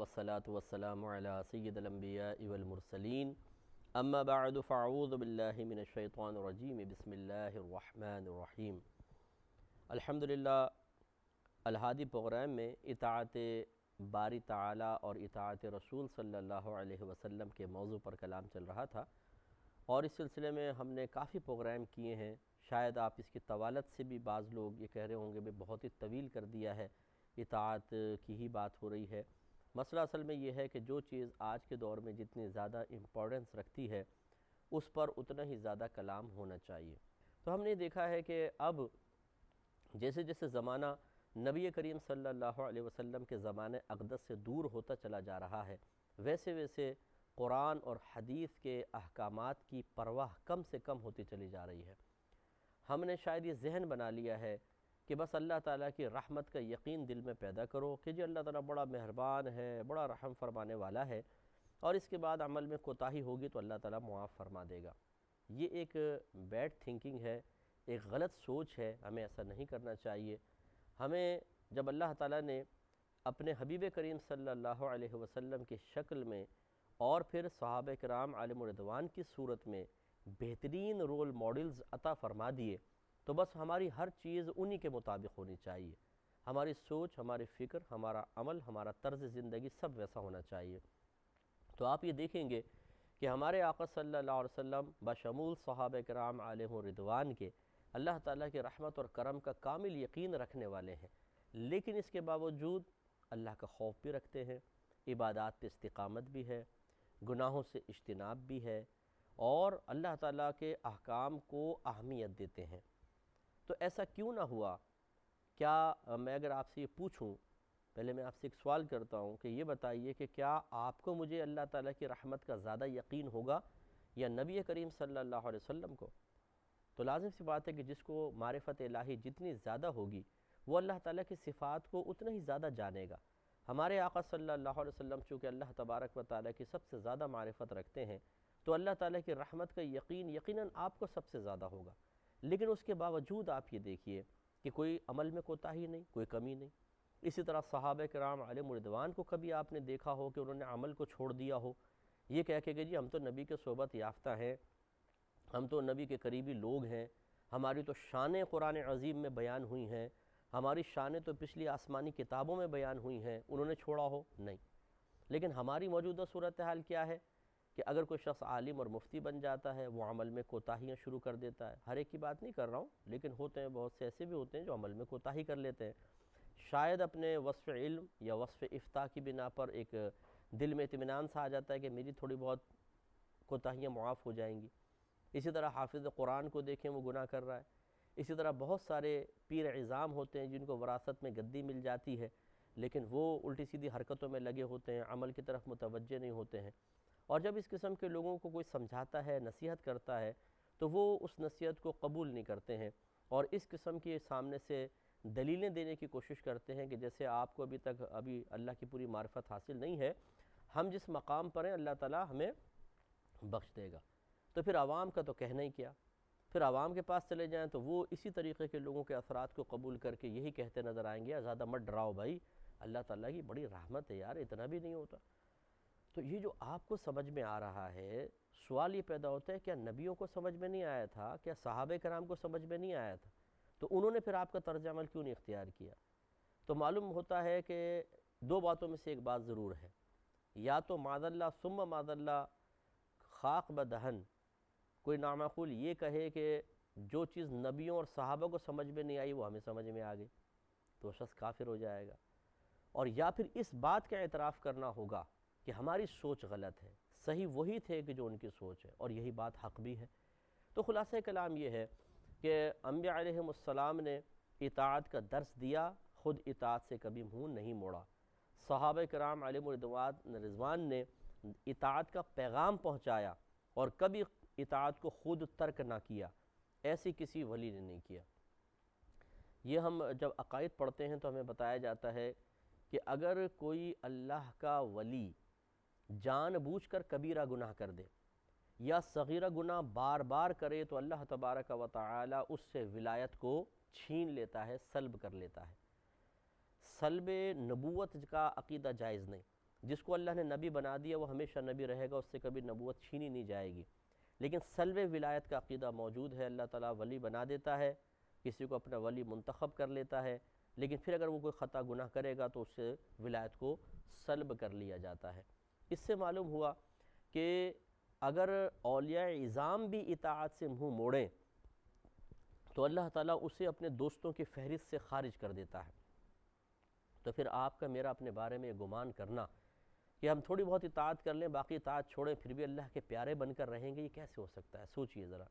والصلاة والسلام على سید الانبیاء والمرسلین اما بعد فاعوذ باللہ من الشیطان الرجیم بسم اللہ الرحمن الرحیم۔ الحمدللہ الہادی پروگرام میں اطاعت باری تعالی اور اطاعت رسول صلی اللہ علیہ وسلم کے موضوع پر کلام چل رہا تھا، اور اس سلسلے میں ہم نے کافی پروگرام کیے ہیں۔ شاید آپ اس کی طوالت سے بھی بعض لوگ یہ کہہ رہے ہوں گے کہ بہت ہی طویل کر دیا ہے، اطاعت کی ہی بات ہو رہی ہے۔ مسئلہ اصل میں یہ ہے کہ جو چیز آج کے دور میں جتنی زیادہ امپورٹنس رکھتی ہے اس پر اتنا ہی زیادہ کلام ہونا چاہیے۔ تو ہم نے دیکھا ہے کہ اب جیسے جیسے زمانہ نبی کریم صلی اللہ علیہ وسلم کے زمانے اقدس سے دور ہوتا چلا جا رہا ہے، ویسے ویسے قرآن اور حدیث کے احکامات کی پرواہ کم سے کم ہوتی چلی جا رہی ہے۔ ہم نے شاید یہ ذہن بنا لیا ہے کہ بس اللہ تعالیٰ کی رحمت کا یقین دل میں پیدا کرو کہ جی اللہ تعالیٰ بڑا مہربان ہے، بڑا رحم فرمانے والا ہے، اور اس کے بعد عمل میں کوتاہی ہوگی تو اللہ تعالیٰ معاف فرما دے گا۔ یہ ایک بیڈ تھنکنگ ہے، ایک غلط سوچ ہے، ہمیں ایسا نہیں کرنا چاہیے۔ ہمیں جب اللہ تعالیٰ نے اپنے حبیب کریم صلی اللہ علیہ وسلم کی شکل میں اور پھر صحابہ کرام علیہم رضوان کی صورت میں بہترین رول ماڈلز عطا فرما دیے، تو بس ہماری ہر چیز انہی کے مطابق ہونی چاہیے۔ ہماری سوچ، ہماری فکر، ہمارا عمل، ہمارا طرز زندگی سب ویسا ہونا چاہیے۔ تو آپ یہ دیکھیں گے کہ ہمارے آقا صلی اللہ علیہ وسلم بشمول صحابہ کرام علیہم رضوان کے اللہ تعالیٰ کی رحمت اور کرم کا کامل یقین رکھنے والے ہیں، لیکن اس کے باوجود اللہ کا خوف بھی رکھتے ہیں، عبادات پہ استقامت بھی ہے، گناہوں سے اجتناب بھی ہے، اور اللہ تعالیٰ کے احکام کو اہمیت دیتے ہیں۔ تو ایسا کیوں نہ ہوا؟ کیا میں اگر آپ سے یہ پوچھوں، پہلے میں آپ سے ایک سوال کرتا ہوں کہ یہ بتائیے کہ کیا آپ کو مجھے اللہ تعالیٰ کی رحمت کا زیادہ یقین ہوگا یا نبی کریم صلی اللہ علیہ وسلم کو؟ تو لازم سی بات ہے کہ جس کو معرفت الہی جتنی زیادہ ہوگی وہ اللہ تعالیٰ کی صفات کو اتنا ہی زیادہ جانے گا۔ ہمارے آقا صلی اللہ علیہ وسلم چونکہ اللہ تبارک و تعالیٰ کی سب سے زیادہ معرفت رکھتے ہیں، تو اللہ تعالیٰ کی رحمت کا یقیناً آپ کو سب سے زیادہ ہوگا، لیکن اس کے باوجود آپ یہ دیکھیے کہ کوئی عمل میں کوتاہی نہیں، کوئی کمی نہیں۔ اسی طرح صحابہ کرام علیہم رضوان کو کبھی آپ نے دیکھا ہو کہ انہوں نے عمل کو چھوڑ دیا ہو، یہ کہہ کے کہ جی ہم تو نبی کے صحبت یافتہ ہیں، ہم تو نبی کے قریبی لوگ ہیں، ہماری تو شانیں قرآن عظیم میں بیان ہوئی ہیں، ہماری شانیں تو پچھلی آسمانی کتابوں میں بیان ہوئی ہیں، انہوں نے چھوڑا ہو؟ نہیں۔ لیکن ہماری موجودہ صورتحال کیا ہے کہ اگر کوئی شخص عالم اور مفتی بن جاتا ہے وہ عمل میں کوتاہیاں شروع کر دیتا ہے۔ ہر ایک کی بات نہیں کر رہا ہوں، لیکن ہوتے ہیں، بہت سے ایسے بھی ہوتے ہیں جو عمل میں کوتاہی کر لیتے ہیں، شاید اپنے وصف علم یا وصف افتاء کی بنا پر ایک دل میں اطمینان سا آ جاتا ہے کہ میری تھوڑی بہت کوتاہیاں معاف ہو جائیں گی۔ اسی طرح حافظ قرآن کو دیکھیں، وہ گناہ کر رہا ہے۔ اسی طرح بہت سارے پیر عظام ہوتے ہیں جن کو وراثت میں گدی مل جاتی ہے، لیکن وہ الٹی سیدھی حرکتوں میں لگے ہوتے ہیں، عمل کی طرف متوجہ نہیں ہوتے ہیں۔ اور جب اس قسم کے لوگوں کو کوئی سمجھاتا ہے، نصیحت کرتا ہے، تو وہ اس نصیحت کو قبول نہیں کرتے ہیں، اور اس قسم کے سامنے سے دلیلیں دینے کی کوشش کرتے ہیں کہ جیسے آپ کو ابھی اللہ کی پوری معرفت حاصل نہیں ہے، ہم جس مقام پر ہیں اللہ تعالیٰ ہمیں بخش دے گا۔ تو پھر عوام کا تو کہنا ہی کیا، پھر عوام کے پاس چلے جائیں تو وہ اسی طریقے کے لوگوں کے اثرات کو قبول کر کے یہی کہتے نظر آئیں گے، زیادہ مت ڈراؤ بھائی، اللہ تعالیٰ کی بڑی رحمت ہے یار، اتنا بھی نہیں ہوتا۔ تو یہ جو آپ کو سمجھ میں آ رہا ہے، سوال یہ پیدا ہوتا ہے کیا نبیوں کو سمجھ میں نہیں آیا تھا؟ کیا صحابہ کرام کو سمجھ میں نہیں آیا تھا؟ تو انہوں نے پھر آپ کا طرز عمل کیوں نہیں اختیار کیا؟ تو معلوم ہوتا ہے کہ دو باتوں میں سے ایک بات ضرور ہے، یا تو معاذ اللہ ثم معاذ اللہ خاک بدہن کوئی نامعقول یہ کہے کہ جو چیز نبیوں اور صحابہ کو سمجھ میں نہیں آئی وہ ہمیں سمجھ میں آ گئی، تو شخص کافر ہو جائے گا۔ اور یا پھر اس بات کا اعتراف کرنا ہوگا کہ ہماری سوچ غلط ہے، صحیح وہی تھے کہ جو ان کی سوچ ہے، اور یہی بات حق بھی ہے۔ تو خلاصہ کلام یہ ہے کہ انبیاء علیہم السلام نے اطاعت کا درس دیا، خود اطاعت سے کبھی منہ نہیں موڑا۔ صحابہ کرام علیہم رضوان نے اطاعت کا پیغام پہنچایا اور کبھی اطاعت کو خود ترک نہ کیا، ایسی کسی ولی نے نہیں کیا۔ یہ ہم جب عقائد پڑھتے ہیں تو ہمیں بتایا جاتا ہے کہ اگر کوئی اللہ کا ولی جان بوجھ کر کبیرہ گناہ کر دے یا صغیرہ گناہ بار بار کرے تو اللہ تبارک و تعالی اس سے ولایت کو چھین لیتا ہے، سلب کر لیتا ہے۔ سلب نبوت کا عقیدہ جائز نہیں، جس کو اللہ نے نبی بنا دیا وہ ہمیشہ نبی رہے گا، اس سے کبھی نبوت چھینی نہیں جائے گی۔ لیکن سلب ولایت کا عقیدہ موجود ہے، اللہ تعالیٰ ولی بنا دیتا ہے، کسی کو اپنا ولی منتخب کر لیتا ہے، لیکن پھر اگر وہ کوئی خطا گناہ کرے گا تو اس سے ولایت کو سلب کر لیا جاتا ہے۔ اس سے معلوم ہوا کہ اگر اولیاء عظام بھی اطاعت سے منہ موڑیں تو اللہ تعالیٰ اسے اپنے دوستوں کی فہرست سے خارج کر دیتا ہے۔ تو پھر آپ کا میرا اپنے بارے میں گمان کرنا کہ ہم تھوڑی بہت اطاعت کر لیں باقی اطاعت چھوڑیں پھر بھی اللہ کے پیارے بن کر رہیں گے، یہ کیسے ہو سکتا ہے؟ سوچئے ذرا۔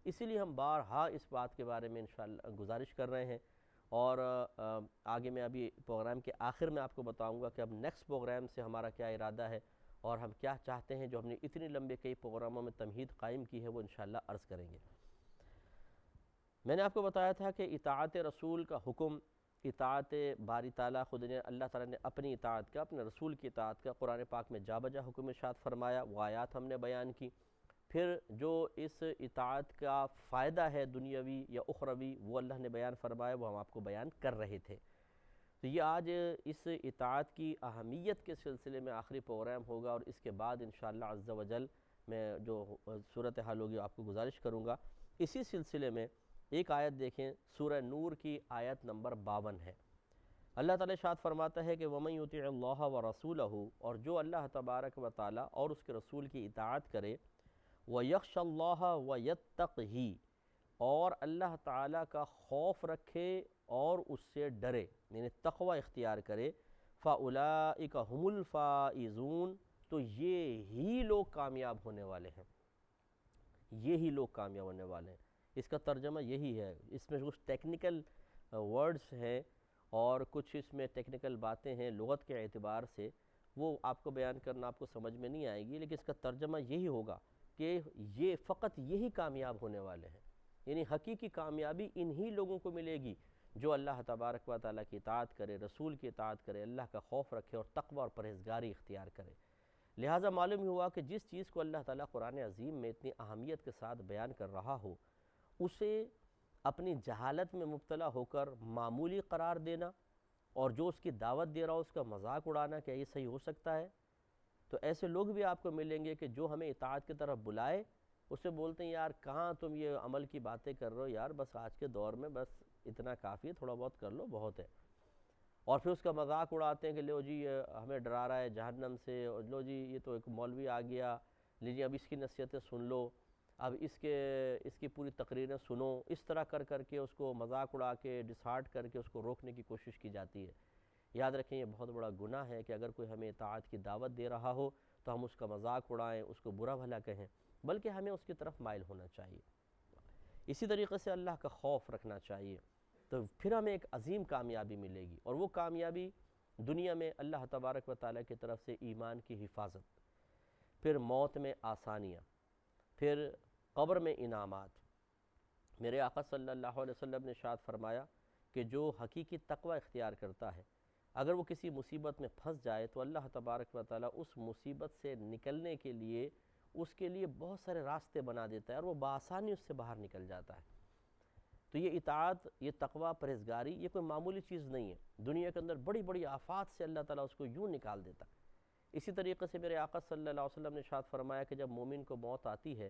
اسی لیے ہم بارہا اس بات کے بارے میں انشاءاللہ گزارش کر رہے ہیں، اور آگے میں ابھی پروگرام کے آخر میں آپ کو بتاؤں گا کہ اب نیکسٹ پروگرام سے ہمارا کیا ارادہ ہے اور ہم کیا چاہتے ہیں، جو ہم نے اتنے لمبے کئی پروگراموں میں تمہید قائم کی ہے وہ انشاءاللہ عرض کریں گے۔ میں نے آپ کو بتایا تھا کہ اطاعت رسول کا حکم، اطاعت باری تعالیٰ خود نے اللہ تعالیٰ نے اپنی اطاعت کا، اپنے رسول کی اطاعت کا قرآن پاک میں جا بجا حکم ارشاد فرمایا، وہ آیات ہم نے بیان کی۔ پھر جو اس اطاعت کا فائدہ ہے دنیاوی یا اخروی وہ اللہ نے بیان فرمایا، وہ ہم آپ کو بیان کر رہے تھے۔ تو یہ آج اس اطاعت کی اہمیت کے سلسلے میں آخری پروگرام ہوگا، اور اس کے بعد انشاءاللہ عز و جل میں جو صورتحال ہوگی آپ کو گزارش کروں گا۔ اسی سلسلے میں ایک آیت دیکھیں، سورہ نور کی آیت نمبر 52 ہے۔ اللہ تعالیٰ ارشاد فرماتا ہے کہ وَمَن يُطِعِ اللَّهَ وَرَسُولَهُ، اور جو اللہ تبارک و تعالیٰ اور اس کے رسول کی اطاعت کرے، وَيَخْشَ اللَّهَ وَيَتَّقْهِ، اور اللہ تعالیٰ کا خوف رکھے اور اس سے ڈرے، یعنی تقوی اختیار کرے، فَأُولَئِكَ هُمُ الْفَائِزُونَ، تو یہ ہی لوگ کامیاب ہونے والے ہیں، یہی لوگ کامیاب ہونے والے ہیں۔ اس کا ترجمہ یہی ہے، اس میں کچھ ٹیکنیکل ورڈز ہیں اور کچھ اس میں ٹیکنیکل باتیں ہیں لغت کے اعتبار سے، وہ آپ کو بیان کرنا آپ کو سمجھ میں نہیں آئے گی، لیکن اس کا ترجمہ یہی ہوگا کہ یہ فقط یہی کامیاب ہونے والے ہیں، یعنی حقیقی کامیابی انہی لوگوں کو ملے گی جو اللہ تبارک و تعالیٰ کی اطاعت کرے، رسول کی اطاعت کرے، اللہ کا خوف رکھے اور تقوی اور پرہیزگاری اختیار کرے۔ لہٰذا معلوم ہوا کہ جس چیز کو اللہ تعالیٰ قرآن عظیم میں اتنی اہمیت کے ساتھ بیان کر رہا ہو، اسے اپنی جہالت میں مبتلا ہو کر معمولی قرار دینا، اور جو اس کی دعوت دے رہا ہو اس کا مذاق اڑانا، کیا یہ صحیح ہو سکتا ہے؟ تو ایسے لوگ بھی آپ کو ملیں گے کہ جو ہمیں اطاعت کی طرف بلائے اسے بولتے ہیں یار کہاں تم یہ عمل کی باتیں کر رہے ہو، یار بس آج کے دور میں بس اتنا کافی ہے، تھوڑا بہت کر لو بہت ہے، اور پھر اس کا مذاق اڑاتے ہیں کہ لو جی یہ ہمیں ڈرا رہا ہے جہنم سے، اور لو جی یہ تو ایک مولوی آ گیا، لیجیے اب اس کی نصیحتیں سن لو، اب اس کی پوری تقریریں سنو، اس طرح کر کر کے اس کو مذاق اڑا کے ڈسہارٹ کر کے اس کو روکنے کی کوشش کی جاتی ہے۔ یاد رکھیں یہ بہت بڑا گناہ ہے کہ اگر کوئی ہمیں اطاعت کی دعوت دے رہا ہو تو ہم اس کا مذاق اڑائیں، اس کو برا بھلا کہیں، بلکہ ہمیں اس کی طرف مائل ہونا چاہیے۔ اسی طریقے سے اللہ کا خوف رکھنا چاہیے، تو پھر ہمیں ایک عظیم کامیابی ملے گی، اور وہ کامیابی دنیا میں اللہ تبارک و تعالیٰ کی طرف سے ایمان کی حفاظت، پھر موت میں آسانیاں، پھر قبر میں انعامات۔ میرے آقا صلی اللہ علیہ وسلم نے ارشاد فرمایا کہ جو حقیقی تقوی اختیار کرتا ہے اگر وہ کسی مصیبت میں پھنس جائے تو اللہ تبارک و تعالیٰ اس مصیبت سے نکلنے کے لیے اس کے لیے بہت سارے راستے بنا دیتا ہے اور وہ بآسانی اس سے باہر نکل جاتا ہے۔ تو یہ اطاعت، یہ تقوی، پرہیزگاری، یہ کوئی معمولی چیز نہیں ہے، دنیا کے اندر بڑی بڑی آفات سے اللہ تعالیٰ اس کو یوں نکال دیتا ہے۔ اسی طریقے سے میرے آقا صلی اللہ علیہ وسلم نے ارشاد فرمایا کہ جب مومن کو موت آتی ہے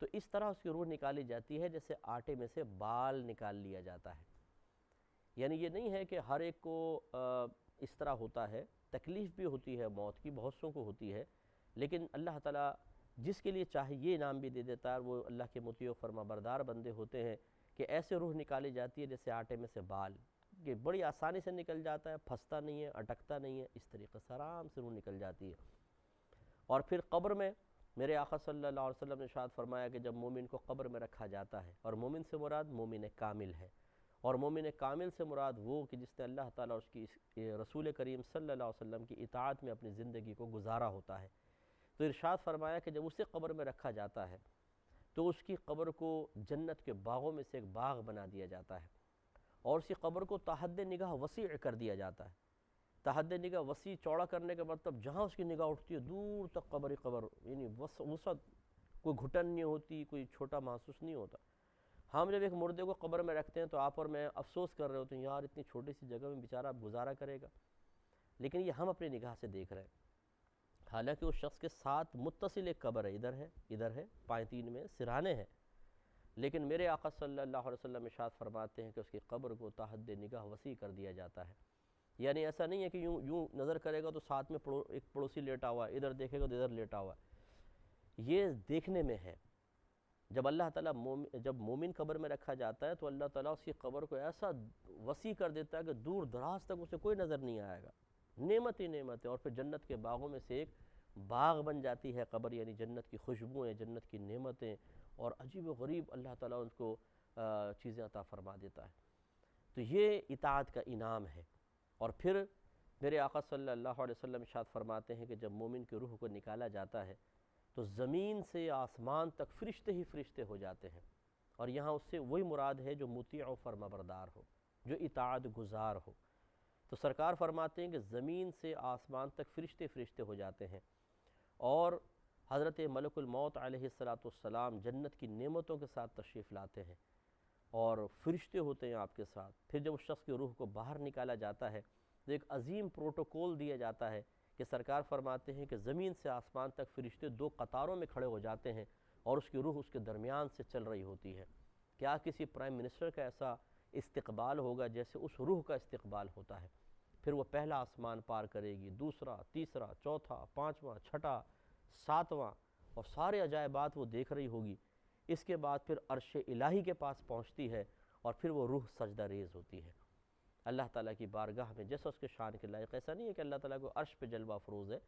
تو اس طرح اس کی روح نکالی جاتی ہے جیسے آٹے میں سے بال نکال لیا جاتا ہے۔ یعنی یہ نہیں ہے کہ ہر ایک کو اس طرح ہوتا ہے، تکلیف بھی ہوتی ہے موت کی، بہت سوں کو ہوتی ہے، لیکن اللہ تعالیٰ جس کے لیے چاہے یہ انعام بھی دے دیتا ہے، وہ اللہ کے مطیع و فرما بردار بندے ہوتے ہیں کہ ایسے روح نکالی جاتی ہے جیسے آٹے میں سے بال، کہ بڑی آسانی سے نکل جاتا ہے، پھنستا نہیں ہے، اٹکتا نہیں ہے، اس طریقے سے آرام سے روح نکل جاتی ہے۔ اور پھر قبر میں میرے آقا صلی اللہ علیہ وسلم نے ارشاد فرمایا کہ جب مومن کو قبر میں رکھا جاتا ہے، اور مومن سے مراد مومن کامل ہے، اور مومن کامل سے مراد وہ کہ جس نے اللہ تعالیٰ اور اس کی رسول کریم صلی اللہ علیہ وسلم کی اطاعت میں اپنی زندگی کو گزارا ہوتا ہے، تو ارشاد فرمایا کہ جب اسے قبر میں رکھا جاتا ہے تو اس کی قبر کو جنت کے باغوں میں سے ایک باغ بنا دیا جاتا ہے، اور اسی قبر کو تحد نگاہ وسیع کر دیا جاتا ہے۔ تحد نگاہ وسیع چوڑا کرنے کا مطلب جہاں اس کی نگاہ اٹھتی ہے دور تک قبر ہی قبر، یعنی وسعت، کوئی گھٹن نہیں ہوتی، کوئی چھوٹا محسوس نہیں ہوتا۔ ہم جب ایک مردے کو قبر میں رکھتے ہیں تو آپ اور میں افسوس کر رہے ہوتے ہیں یار اتنی چھوٹی سی جگہ میں بیچارہ گزارا کرے گا، لیکن یہ ہم اپنی نگاہ سے دیکھ رہے ہیں حالانکہ اس شخص کے ساتھ متصل ایک قبر ہے، ادھر ہے پائتین میں سرہانے ہیں، لیکن میرے آقا صلی اللہ علیہ وسلم ارشاد فرماتے ہیں کہ اس کی قبر کو تا حد نگاہ وسیع کر دیا جاتا ہے۔ یعنی ایسا نہیں ہے کہ یوں نظر کرے گا تو ساتھ میں ایک پڑوسی لیٹا ہوا ہے، ادھر دیکھے گا تو ادھر لیٹا ہوا ہے، یہ دیکھنے میں ہے۔ جب اللہ تعالیٰ جب مومن قبر میں رکھا جاتا ہے تو اللہ تعالیٰ اس کی قبر کو ایسا وسیع کر دیتا ہے کہ دور دراز تک اسے کوئی نظر نہیں آئے گا، نعمت ہی نعمت ہے، اور پھر جنت کے باغوں میں سے ایک باغ بن جاتی ہے قبر، یعنی جنت کی خوشبوئیں، جنت کی نعمتیں، اور عجیب و غریب اللہ تعالیٰ ان کو چیزیں عطا فرما دیتا ہے۔ تو یہ اطاعت کا انعام ہے۔ اور پھر میرے آقا صلی اللہ علیہ وسلم ارشاد فرماتے ہیں کہ جب مومن کی روح کو نکالا جاتا ہے تو زمین سے آسمان تک فرشتے ہی فرشتے ہو جاتے ہیں، اور یہاں اس سے وہی مراد ہے جو مطیع و فرما بردار ہو، جو اطاعت گزار ہو۔ تو سرکار فرماتے ہیں کہ زمین سے آسمان تک فرشتے فرشتے ہو جاتے ہیں، اور حضرت ملک الموت علیہ السلام جنت کی نعمتوں کے ساتھ تشریف لاتے ہیں، اور فرشتے ہوتے ہیں آپ کے ساتھ۔ پھر جب اس شخص کی روح کو باہر نکالا جاتا ہے تو ایک عظیم پروٹوکول دیا جاتا ہے کہ سرکار فرماتے ہیں کہ زمین سے آسمان تک فرشتے 2 قطاروں میں کھڑے ہو جاتے ہیں، اور اس کی روح اس کے درمیان سے چل رہی ہوتی ہے۔ کیا کسی پرائم منسٹر کا ایسا استقبال ہوگا جیسے اس روح کا استقبال ہوتا ہے؟ پھر وہ پہلا آسمان پار کرے گی، دوسرا، تیسرا، چوتھا، پانچواں، چھٹا، ساتواں، اور سارے عجائبات وہ دیکھ رہی ہوگی۔ اس کے بعد پھر عرش الہی کے پاس پہنچتی ہے، اور پھر وہ روح سجدہ ریز ہوتی ہے اللہ تعالیٰ کی بارگاہ میں، جیسا اس کے شان کے لائق۔ ایسا نہیں ہے کہ اللہ تعالیٰ کو عرش پہ جلوہ افروز ہے،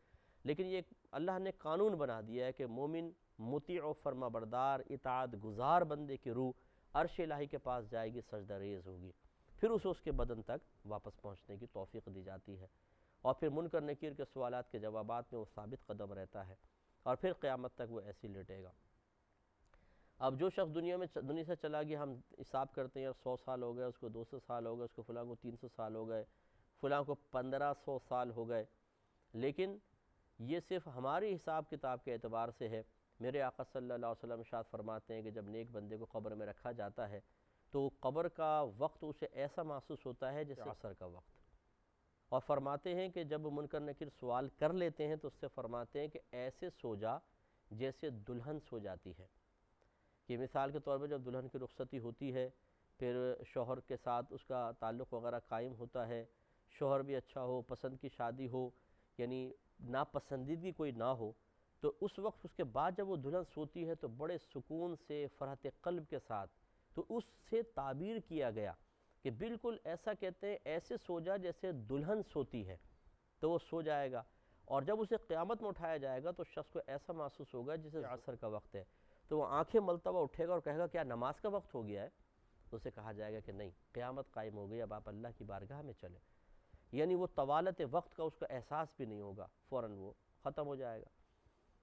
لیکن یہ اللہ نے قانون بنا دیا ہے کہ مومن مطیع و فرما بردار اطاعت گزار بندے کی روح عرش الہی کے پاس جائے گی، سجدہ ریز ہوگی، پھر اسے اس کے بدن تک واپس پہنچنے کی توفیق دی جاتی ہے، اور پھر منکر نکیر کے سوالات کے جوابات میں وہ ثابت قدم رہتا ہے، اور پھر قیامت تک وہ ایسی لیٹے گا۔ اب جو شخص دنیا سے چلا گیا، ہم حساب کرتے ہیں 100 سال ہو گئے، اس کو 200 سال ہو گئے، اس کو فلاں کو 300 سال ہو گئے، فلاں کو 1500 سال ہو گئے، لیکن یہ صرف ہماری حساب کتاب کے اعتبار سے ہے۔ میرے آقا صلی اللہ علیہ وسلم ارشاد فرماتے ہیں کہ جب نیک بندے کو قبر میں رکھا جاتا ہے تو قبر کا وقت اسے ایسا محسوس ہوتا ہے جیسے عصر کا وقت، اور فرماتے ہیں کہ جب منکر نکیر سوال کر لیتے ہیں تو اس سے فرماتے ہیں کہ ایسے سو جا جیسے دلہن سو جاتی ہے، کہ مثال کے طور پر جب دلہن کی رخصتی ہوتی ہے، پھر شوہر کے ساتھ اس کا تعلق وغیرہ قائم ہوتا ہے، شوہر بھی اچھا ہو، پسند کی شادی ہو، یعنی ناپسندیدگی کوئی نہ ہو، تو اس وقت اس کے بعد جب وہ دلہن سوتی ہے تو بڑے سکون سے، فرحت قلب کے ساتھ، تو اس سے تعبیر کیا گیا کہ بالکل ایسا کہتے ہیں ایسے سو جا جیسے دلہن سوتی ہے، تو وہ سو جائے گا، اور جب اسے قیامت میں اٹھایا جائے گا تو شخص کو ایسا محسوس ہوگا جیسے عصر کا وقت ہے، تو وہ آنکھیں ملتا ہوا اٹھے گا اور کہے گا کیا نماز کا وقت ہو گیا ہے؟ تو اسے کہا جائے گا کہ نہیں، قیامت قائم ہو گئی، اب آپ اللہ کی بارگاہ میں چلیں، یعنی وہ طوالت وقت کا اس کا احساس بھی نہیں ہوگا، فوراً وہ ختم ہو جائے گا۔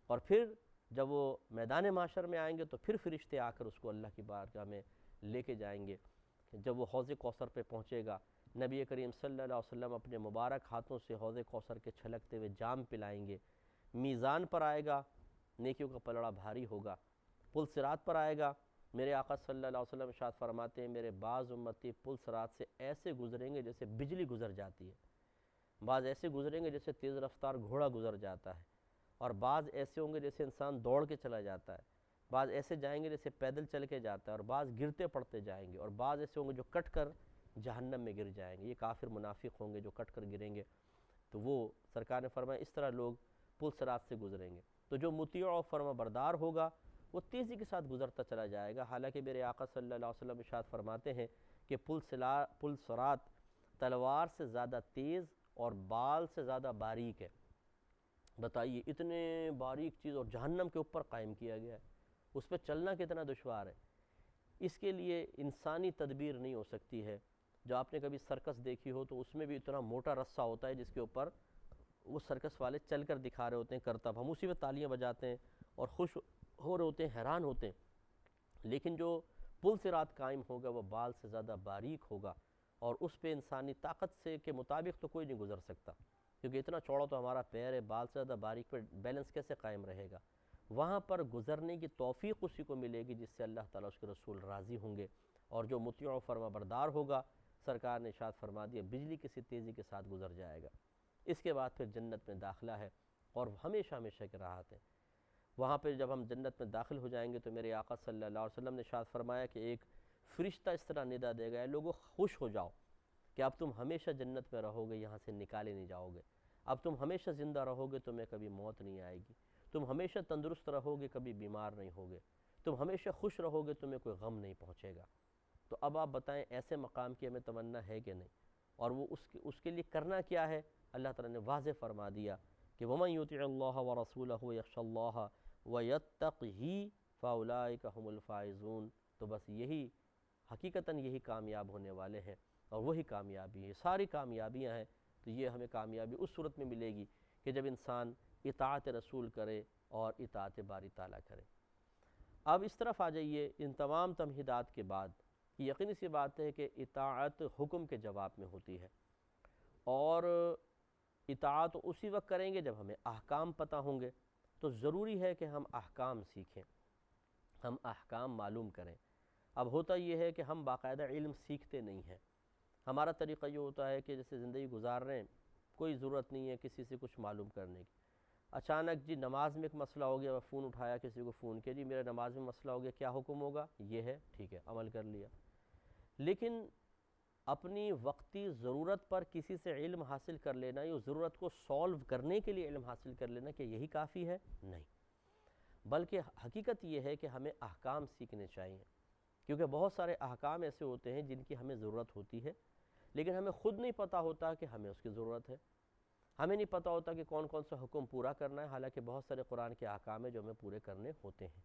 اور پھر جب وہ میدان محشر میں آئیں گے تو پھر فرشتے آ کر اس کو اللہ کی بارگاہ میں لے کے جائیں گے۔ جب وہ حوض کوثر پہ پہنچے گا، نبی کریم صلی اللہ علیہ وسلم اپنے مبارک ہاتھوں سے حوض کوثر کے چھلکتے ہوئے جام پلائیں گے، میزان پر آئے گا، نیکیوں کا پلڑا بھاری ہوگا، پل صراط پر آئے گا۔ میرے آقا صلی اللہ علیہ وسلم ارشاد فرماتے ہیں میرے بعض امتی پل صراط سے ایسے گزریں گے جیسے بجلی گزر جاتی ہے، بعض ایسے گزریں گے جیسے تیز رفتار گھوڑا گزر جاتا ہے، اور بعض ایسے ہوں گے جیسے انسان دوڑ کے چلا جاتا ہے، بعض ایسے جائیں گے جیسے پیدل چل کے جاتا ہے، اور بعض گرتے پڑتے جائیں گے، اور بعض ایسے ہوں گے جو کٹ کر جہنم میں گر جائیں گے۔ یہ کافر منافق ہوں گے جو کٹ کر گریں گے، تو وہ سرکار نے فرمایا اس طرح لوگ پل صراط سے گزریں گے۔ تو جو مطیع و فرما بردار ہوگا وہ تیزی کے ساتھ گزرتا چلا جائے گا، حالانکہ میرے آقا صلی اللہ علیہ وسلم ارشاد فرماتے ہیں کہ پل صراط تلوار سے زیادہ تیز اور بال سے زیادہ باریک ہے۔ بتائیے اتنے باریک چیز، اور جہنم کے اوپر قائم کیا گیا ہے، اس پہ چلنا کتنا دشوار ہے۔ اس کے لیے انسانی تدبیر نہیں ہو سکتی ہے۔ جو آپ نے کبھی سرکس دیکھی ہو تو اس میں بھی اتنا موٹا رسہ ہوتا ہے جس کے اوپر وہ سرکس والے چل کر دکھا رہے ہوتے ہیں کرتب، ہم اسی میں تالیاں بجاتے ہیں اور خوش ہو رہے ہوتے ہیں، حیران ہوتے ہیں، لیکن جو پل صراط قائم ہوگا وہ بال سے زیادہ باریک ہوگا، اور اس پہ انسانی طاقت سے کے مطابق تو کوئی نہیں گزر سکتا، کیونکہ اتنا چوڑا تو ہمارا پیر ہے، بال سے زیادہ باریک پہ بیلنس کیسے قائم رہے گا؟ وہاں پر گزرنے کی توفیق اسی کو ملے گی جس سے اللہ تعالیٰ اس کے رسول راضی ہوں گے، اور جو مطیع و فرما بردار ہوگا سرکار نے ارشاد فرما دیا بجلی کسی تیزی کے ساتھ گزر جائے گا۔ اس کے بعد پھر جنت میں داخلہ ہے، اور ہمیشہ ہمیشہ کے راحت ہیں۔ وہاں پہ جب ہم جنت میں داخل ہو جائیں گے تو میرے آقا صلی اللہ علیہ وسلم نے ارشاد فرمایا کہ ایک فرشتہ اس طرح ندا دے گا، اے لوگو خوش ہو جاؤ کہ اب تم ہمیشہ جنت میں رہو گے، یہاں سے نکالے نہیں جاؤ گے، اب تم ہمیشہ زندہ رہو گے، تمہیں کبھی موت نہیں آئے گی، تم ہمیشہ تندرست رہو گے، کبھی بیمار نہیں ہوگے، تم ہمیشہ خوش رہو گے، تمہیں کوئی غم نہیں پہنچے گا۔ تو اب آپ بتائیں ایسے مقام کی ہمیں تمنا ہے کہ نہیں؟ اور وہ اس کے لیے کرنا کیا ہے؟ اللہ تعالیٰ نے واضح فرما دیا کہ وَمَن يُطِعِ اللَّهَ وَرَسُولَهُ وَيَخْشَ اللَّهَ وَيَتَّقْهِ فَأُولَٰئِكَ هُمُ الْفَائِزُونَ۔ تو بس یہی حقیقتاً یہی کامیاب ہونے والے ہیں، اور وہی کامیابی ہے، ساری کامیابیاں ہیں۔ تو یہ ہمیں کامیابی اس صورت میں ملے گی کہ جب انسان اطاعت رسول کرے اور اطاعت باری تعالیٰ کرے۔ اب اس طرف آ جائیے ان تمام تمہیدات کے بعد کہ یقینی سی بات ہے کہ اطاعت حکم کے جواب میں ہوتی ہے، اور اطاعت اسی وقت کریں گے جب ہمیں احکام پتہ ہوں گے۔ تو ضروری ہے کہ ہم احکام سیکھیں، ہم احکام معلوم کریں۔ اب ہوتا یہ ہے کہ ہم باقاعدہ علم سیکھتے نہیں ہیں۔ ہمارا طریقہ یہ ہوتا ہے کہ جیسے زندگی گزار رہے ہیں، کوئی ضرورت نہیں ہے کسی سے کچھ معلوم کرنے کی، اچانک جی نماز میں ایک مسئلہ ہو گیا، فون اٹھایا، کسی کو فون کیا، جی میرا نماز میں مسئلہ ہو گیا، کیا حکم ہوگا؟ یہ ہے، ٹھیک ہے، عمل کر لیا۔ لیکن اپنی وقتی ضرورت پر کسی سے علم حاصل کر لینا، یا ضرورت کو سولو کرنے کے لیے علم حاصل کر لینا، کہ یہی کافی ہے؟ نہیں، بلکہ حقیقت یہ ہے کہ ہمیں احکام سیکھنے چاہیے، کیونکہ بہت سارے احکام ایسے ہوتے ہیں جن کی ہمیں ضرورت ہوتی ہے، لیکن ہمیں خود نہیں پتہ ہوتا کہ ہمیں اس کی ضرورت ہے، ہمیں نہیں پتہ ہوتا کہ کون کون سا حکم پورا کرنا ہے، حالانکہ بہت سارے قرآن کے احکام ہیں جو ہمیں پورے کرنے ہوتے ہیں۔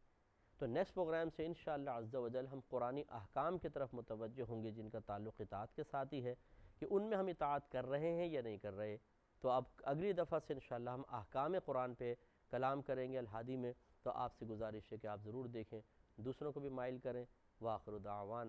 تو نیکسٹ پروگرام سے انشاءاللہ عز و جل ہم قرآنی احکام کی طرف متوجہ ہوں گے جن کا تعلق اطاعت کے ساتھ ہی ہے، کہ ان میں ہم اطاعت کر رہے ہیں یا نہیں کر رہے۔ تو اب اگلی دفعہ سے انشاءاللہ ہم احکام قرآن پہ کلام کریں گے الہادی میں۔ تو آپ سے گزارش ہے کہ آپ ضرور دیکھیں، دوسروں کو بھی مائل کریں۔ وآخر دعوانا